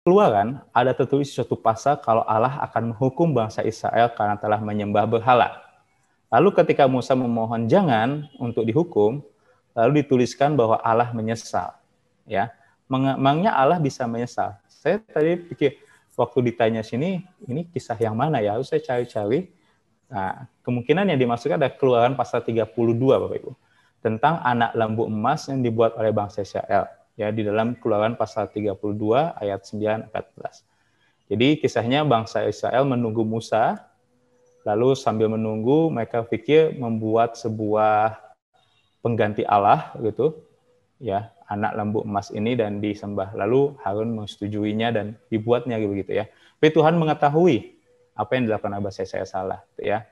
Keluaran ada tertulis suatu pasal kalau Allah akan menghukum bangsa Israel karena telah menyembah berhala. Lalu ketika Musa memohon jangan untuk dihukum, lalu dituliskan bahwa Allah menyesal. Ya, memangnya Allah bisa menyesal? Saya tadi pikir waktu ditanya sini, ini kisah yang mana ya? Lalu saya cari-cari. Nah, kemungkinan yang dimaksudkan ada Keluaran pasal 32, Bapak Ibu, tentang anak lembu emas yang dibuat oleh bangsa Israel. Ya, di dalam Keluaran pasal 32 ayat 9-14. Jadi kisahnya bangsa Israel menunggu Musa, lalu sambil menunggu mereka pikir membuat sebuah pengganti Allah gitu, ya, anak lembu emas ini dan disembah. Lalu Harun menyetujuinya dan dibuatnya begitu ya. Tapi Tuhan mengetahui apa yang dilakukan bangsa Israel salah, gitu ya.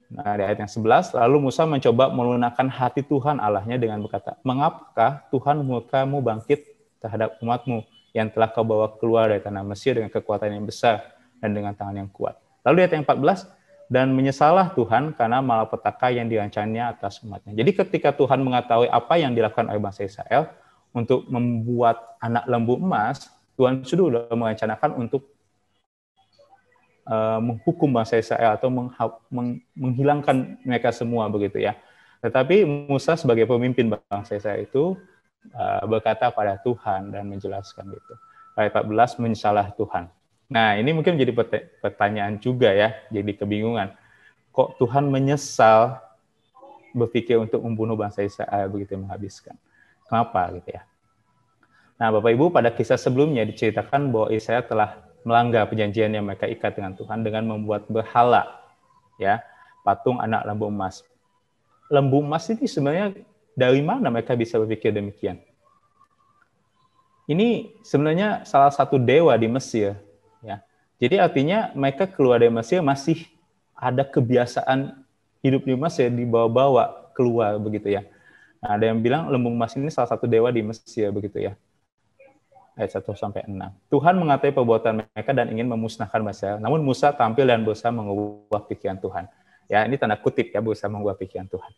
Nah, di ayat yang 11, lalu Musa mencoba melunakkan hati Tuhan Allahnya dengan berkata, mengapakah Tuhan murkamu bangkit terhadap umatmu yang telah kau bawa keluar dari tanah Mesir dengan kekuatan yang besar dan dengan tangan yang kuat. Lalu di ayat yang 14, dan menyesallah Tuhan karena malapetaka yang dirancangnya atas umatnya. Jadi ketika Tuhan mengetahui apa yang dilakukan oleh bangsa Israel untuk membuat anak lembu emas, Tuhan sudah merencanakan untuk menghukum bangsa Israel atau menghilangkan mereka semua begitu ya. Tetapi Musa sebagai pemimpin bangsa Israel itu berkata pada Tuhan dan menjelaskan gitu. Ayat 14, menyesalah Tuhan. Nah, ini mungkin menjadi pertanyaan juga ya, jadi kebingungan. Kok Tuhan menyesal berpikir untuk membunuh bangsa Israel begitu menghabiskan? Kenapa gitu ya? Nah, Bapak Ibu, pada kisah sebelumnya diceritakan bahwa Israel telah melanggar perjanjian yang mereka ikat dengan Tuhan dengan membuat berhala, ya, patung anak lembu emas. Lembu emas ini sebenarnya dari mana mereka bisa berpikir demikian? Ini sebenarnya salah satu dewa di Mesir, ya. Jadi artinya mereka keluar dari Mesir masih ada kebiasaan hidup di Mesir dibawa-bawa keluar begitu ya. Nah, ada yang bilang lembu emas ini salah satu dewa di Mesir begitu ya. Ayat 1-6. Tuhan mengetahui perbuatan mereka dan ingin memusnahkan bangsa. Namun Musa tampil dan berusaha mengubah pikiran Tuhan. Ya, ini tanda kutip ya, berusaha mengubah pikiran Tuhan.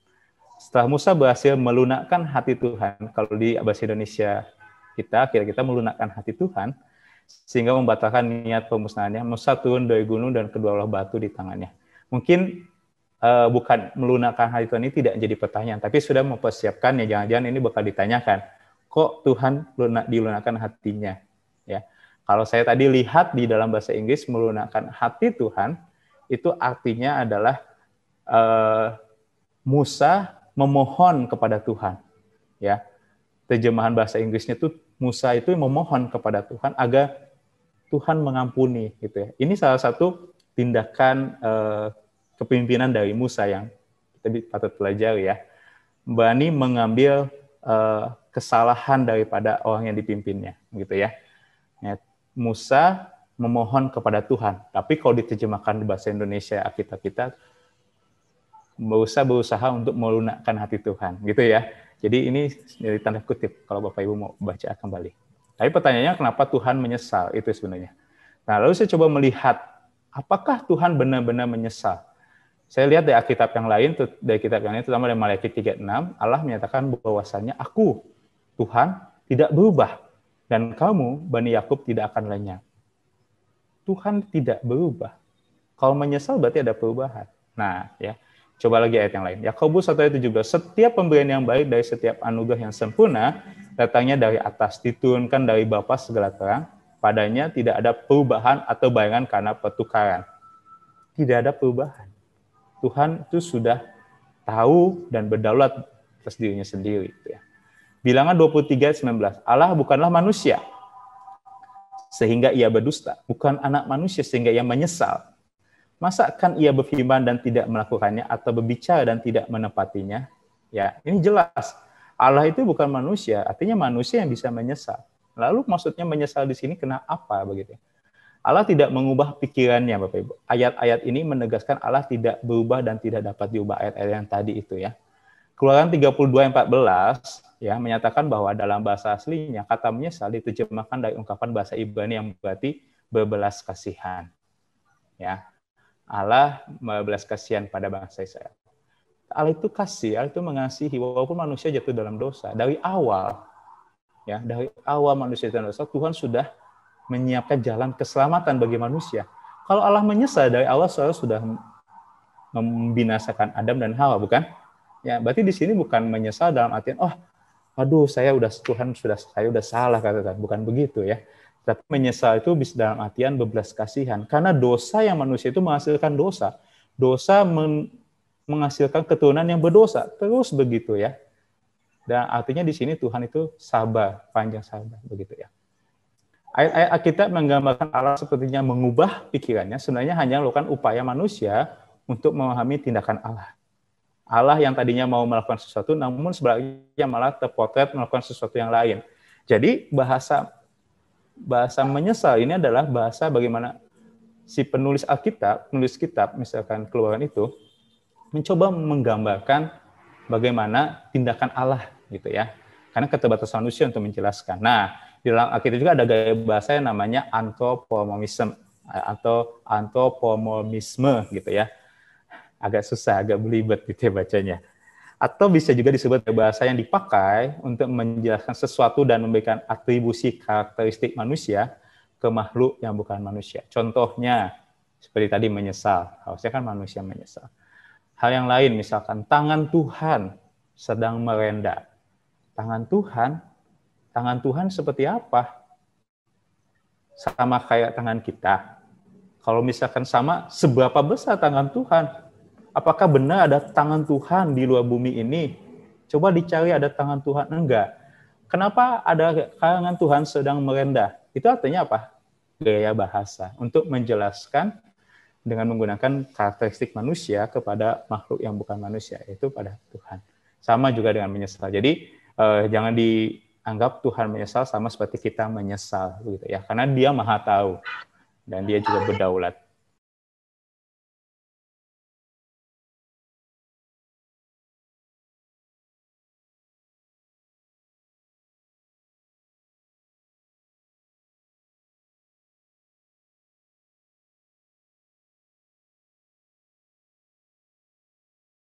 Setelah Musa berhasil melunakkan hati Tuhan, kalau di bahasa Indonesia kita melunakkan hati Tuhan, sehingga membatalkan niat pemusnahannya, Musa turun dari gunung dan kedua belah batu di tangannya. Mungkin bukan melunakkan hati Tuhan ini tidak jadi pertanyaan, tapi sudah mempersiapkan ya, jangan-jangan ini bakal ditanyakan. Kok Tuhan dilunakkan hatinya? Ya, kalau saya tadi lihat di dalam bahasa Inggris melunakkan hati Tuhan itu artinya adalah Musa memohon kepada Tuhan. Ya, terjemahan bahasa Inggrisnya itu Musa itu memohon kepada Tuhan agar Tuhan mengampuni gitu ya. Ini salah satu tindakan kepemimpinan dari Musa yang kita patut pelajari ya. Berani mengambil kesalahan daripada orang yang dipimpinnya, gitu ya. Musa memohon kepada Tuhan, tapi kalau diterjemahkan di bahasa Indonesia Alkitab kita, berusaha untuk melunakkan hati Tuhan, gitu ya. Jadi ini dari tanda kutip kalau Bapak Ibu mau baca kembali. Tapi pertanyaannya kenapa Tuhan menyesal itu sebenarnya. Nah, lalu saya coba melihat apakah Tuhan benar-benar menyesal. Saya lihat dari Alkitab yang lain, dari kitab yang lain, terutama dari Maleakhi 3:6, Allah menyatakan bahwasannya aku, Tuhan, tidak berubah, dan kamu, Bani Yakub, tidak akan lenyap. Tuhan tidak berubah. Kalau menyesal berarti ada perubahan. Nah, ya, coba lagi ayat yang lain. Yakobus 1:17, setiap pemberian yang baik dari setiap anugerah yang sempurna, datangnya dari atas, diturunkan dari Bapa segala terang, padanya tidak ada perubahan atau bayangan karena pertukaran. Tidak ada perubahan. Tuhan itu sudah tahu dan berdaulat atas dirinya sendiri. Bilangan 23:19, Allah bukanlah manusia sehingga ia berdusta, bukan anak manusia sehingga ia menyesal. Masa kan ia berfirman dan tidak melakukannya, atau berbicara dan tidak menepatinya? Ya, ini jelas. Allah itu bukan manusia, artinya manusia yang bisa menyesal. Lalu maksudnya menyesal di sini kena apa begitu? Allah tidak mengubah pikirannya, Bapak Ibu. Ayat-ayat ini menegaskan Allah tidak berubah dan tidak dapat diubah, ayat-ayat yang tadi itu ya. Keluaran 32:14 ya menyatakan bahwa dalam bahasa aslinya kata menyesal diterjemahkan dari ungkapan bahasa Ibrani yang berarti berbelas kasihan. Ya. Allah berbelas kasihan pada bangsa Israel. Allah itu kasih, Allah itu mengasihi walaupun manusia jatuh dalam dosa. Dari awal ya, dari awal manusia jatuh dalam dosa, Tuhan sudah menyiapkan jalan keselamatan bagi manusia. Kalau Allah menyesal, dari Allah sudah membinasakan Adam dan Hawa, bukan? Ya, berarti di sini bukan menyesal dalam artian, oh, aduh, saya udah salah, katakan. Bukan begitu ya. Tapi menyesal itu bisa dalam artian berbelas kasihan. Karena dosa yang manusia itu menghasilkan dosa. Dosa menghasilkan keturunan yang berdosa. Terus begitu ya. Dan artinya di sini Tuhan itu sabar, panjang sabar, begitu ya. Ayat-ayat Alkitab menggambarkan Allah sepertinya mengubah pikirannya, sebenarnya hanya melakukan upaya manusia untuk memahami tindakan Allah. Allah yang tadinya mau melakukan sesuatu, namun sebenarnya malah terpotret melakukan sesuatu yang lain. Jadi bahasa menyesal ini adalah bahasa bagaimana si penulis Alkitab, penulis kitab, misalkan Keluaran itu, mencoba menggambarkan bagaimana tindakan Allah, gitu ya. Karena keterbatasan manusia untuk menjelaskan. Nah, di dalam Alkitab juga ada gaya bahasa yang namanya anthropomorphism atau anthropomorphisme, gitu ya. Agak susah, agak belibet gitu ya bacanya. Atau bisa juga disebut bahasa yang dipakai untuk menjelaskan sesuatu dan memberikan atribusi karakteristik manusia ke makhluk yang bukan manusia. Contohnya, seperti tadi menyesal. Harusnya kan manusia menyesal. Hal yang lain, misalkan tangan Tuhan sedang merendah. Tangan Tuhan seperti apa? Sama kayak tangan kita. Kalau misalkan sama, seberapa besar tangan Tuhan? Apakah benar ada tangan Tuhan di luar bumi ini? Coba dicari ada tangan Tuhan. Enggak. Kenapa ada tangan Tuhan sedang merendah? Itu artinya apa? Gaya bahasa. Untuk menjelaskan dengan menggunakan karakteristik manusia kepada makhluk yang bukan manusia, yaitu pada Tuhan. Sama juga dengan menyesal. Jadi jangan dianggap Tuhan menyesal sama seperti kita menyesal, gitu ya. Karena Dia Maha Tahu dan Dia juga berdaulat.